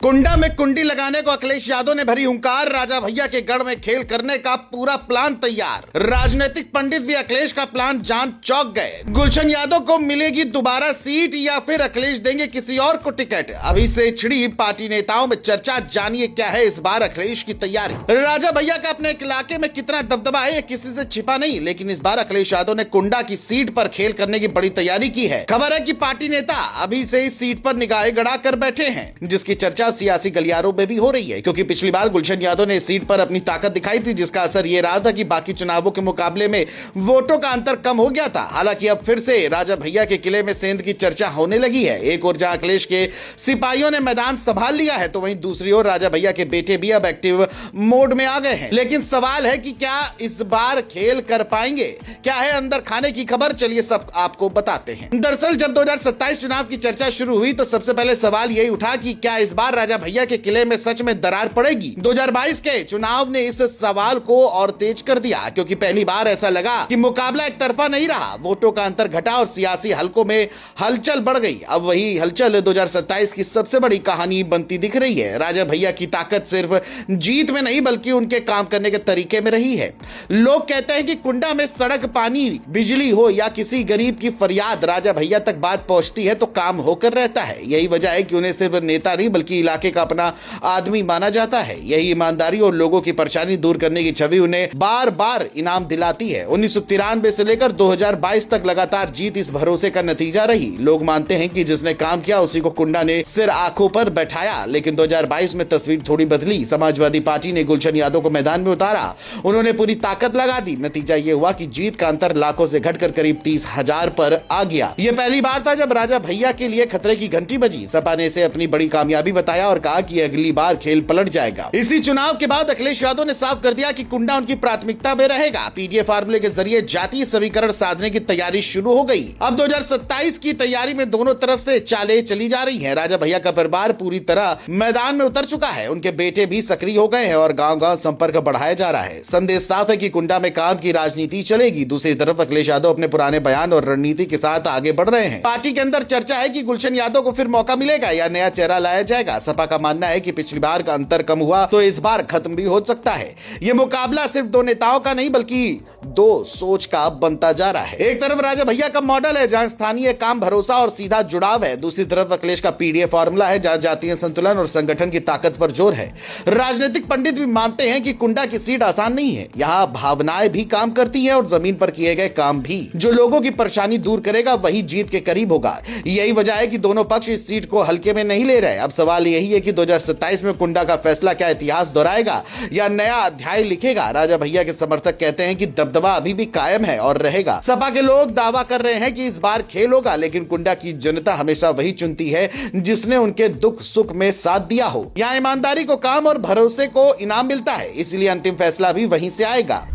कुंडा में कुंडी लगाने को अखिलेश यादव ने भरी हुंकार। राजा भैया के गढ़ में खेल करने का पूरा प्लान तैयार। राजनीतिक पंडित भी अखिलेश का प्लान जान चौंक गए। गुलशन यादव को मिलेगी दोबारा सीट या फिर अखिलेश देंगे किसी और को टिकट? अभी से छिड़ी पार्टी नेताओं में चर्चा। जानिए क्या है इस बार अखिलेश की तैयारी। राजा भैया का अपने इलाके में कितना दबदबा है ये किसी से छिपा नहीं, लेकिन इस बार अखिलेश यादव ने कुंडा की सीट पर खेल करने की बड़ी तैयारी की है। खबर है कि पार्टी नेता अभी से इस सीट पर निगाहें गड़ा कर बैठे हैं, जिसकी चर्चा सियासी गलियारों में भी हो रही है, क्योंकि पिछली बार गुलशन यादव ने इस सीट पर अपनी ताकत दिखाई थी, जिसका असर ये रहा था कि बाकी चुनावों के मुकाबले में वोटों का अंतर कम हो गया था। हालांकि अब फिर से राजा भैया के किले में सेंध की चर्चा होने लगी है। एक ओर जहां अखिलेश के सिपाहियों ने मैदान संभाल लिया है, तो वहीं दूसरी ओर राजा भैया के बेटे भी अब एक्टिव मोड में आ गए हैं। लेकिन सवाल है कि क्या इस बार खेल कर पाएंगे? क्या है अंदर खाने की खबर? चलिए सब आपको बताते हैं। दरअसल जब 2027 चुनाव की चर्चा शुरू हुई तो सबसे पहले सवाल यही उठा कि क्या इस बार राजा भैया के किले में सच में दरार पड़ेगी। 2022 के चुनाव ने इस सवाल को और तेज कर दिया, क्योंकि पहली बार ऐसा लगा कि मुकाबला एक तरफा नहीं रहा। वोटों का अंतर घटा और सियासी हलकों में हलचल बढ़ गई। अब वही हलचल 2027 की सबसे बड़ी कहानी बनती दिख रही है। राजा भैया की ताकत सिर्फ जीत में नहीं बल्कि उनके काम करने के तरीके में रही है। लोग कहते हैं कि कुंडा में सड़क, पानी, बिजली हो या किसी गरीब की फरियाद, राजा भैया तक बात पहुंचती है तो काम होकर रहता है। यही वजह है कि उन्हें सिर्फ नेता नहीं बल्कि इलाके का अपना आदमी माना जाता है। यही ईमानदारी और लोगों की परेशानी दूर करने की छवि उन्हें बार बार इनाम दिलाती है। 1993 से लेकर 2022 तक लगातार जीत इस भरोसे का नतीजा रही। लोग मानते हैं कि जिसने काम किया उसी को कुंडा ने सिर आंखों पर बैठाया। लेकिन 2022 में तस्वीर थोड़ी बदली। समाजवादी पार्टी ने गुलशन यादव को मैदान में उतारा। उन्होंने पूरी ताकत लगा दी। नतीजा यह हुआ कि जीत का अंतर लाखों से घटकर करीब 30,000 पर आ गया। यह पहली बार था जब राजा भैया के लिए खतरे की घंटी बजी। सपा ने इसे अपनी बड़ी कामयाबी बताया और कहा कि अगली बार खेल पलट जाएगा। इसी चुनाव के बाद अखिलेश यादव ने साफ कर दिया कि कुंडा उनकी प्राथमिकता में रहेगा। पीडीए फार्मूले के जरिए जातीय समीकरण साधने की तैयारी शुरू हो गई। अब 2027 की तैयारी में दोनों तरफ से चालें चली जा रही हैं। राजा भैया का परिवार पूरी तरह मैदान में उतर चुका है। उनके बेटे भी सक्रिय हो गए हैं और गांव-गांव संपर्क बढ़ाया जा रहा है। संदेश साफ है कि कुंडा में काम की राजनीति चलेगी। दूसरी तरफ अखिलेश यादव अपने पुराने बयान और रणनीति के साथ आगे बढ़ रहे हैं। पार्टी के अंदर चर्चा है कि गुलशन यादव को फिर मौका मिलेगा या नया चेहरा लाया जाएगा। सपा का मानना है कि पिछली बार का अंतर कम हुआ तो इस बार खत्म भी हो सकता है। यह मुकाबला सिर्फ दो नेताओं का नहीं बल्कि दो सोच का बनता जा रहा है। एक तरफ राजा भैया का मॉडल है जहां स्थानीय काम, भरोसा और सीधा जुड़ाव है। दूसरी तरफ अखिलेश का पीडीए फार्मूला है जहां जातीय संतुलन और संगठन की ताकत पर जोर है। राजनीतिक पंडित भी मानते हैं कि कुंडा की सीट आसान नहीं है। यहाँ भावनाएं भी काम करती है और जमीन पर किए गए काम भी। जो लोगों की परेशानी दूर करेगा वही जीत के करीब होगा। यही वजह है कि दोनों पक्ष इस सीट को हल्के में नहीं ले रहे। अब सवाल यही है कि 2027 में कुंडा का फैसला क्या इतिहास दोहराएगा या नया अध्याय लिखेगा। राजा भैया के समर्थक कहते हैं कि दबदबा अभी भी कायम है और रहेगा। सपा के लोग दावा कर रहे हैं कि इस बार खेल होगा, लेकिन कुंडा की जनता हमेशा वही चुनती है जिसने उनके दुख सुख में साथ दिया हो। यहाँ ईमानदारी को काम और भरोसे को इनाम मिलता है, इसलिए अंतिम फैसला भी वहीं से आएगा।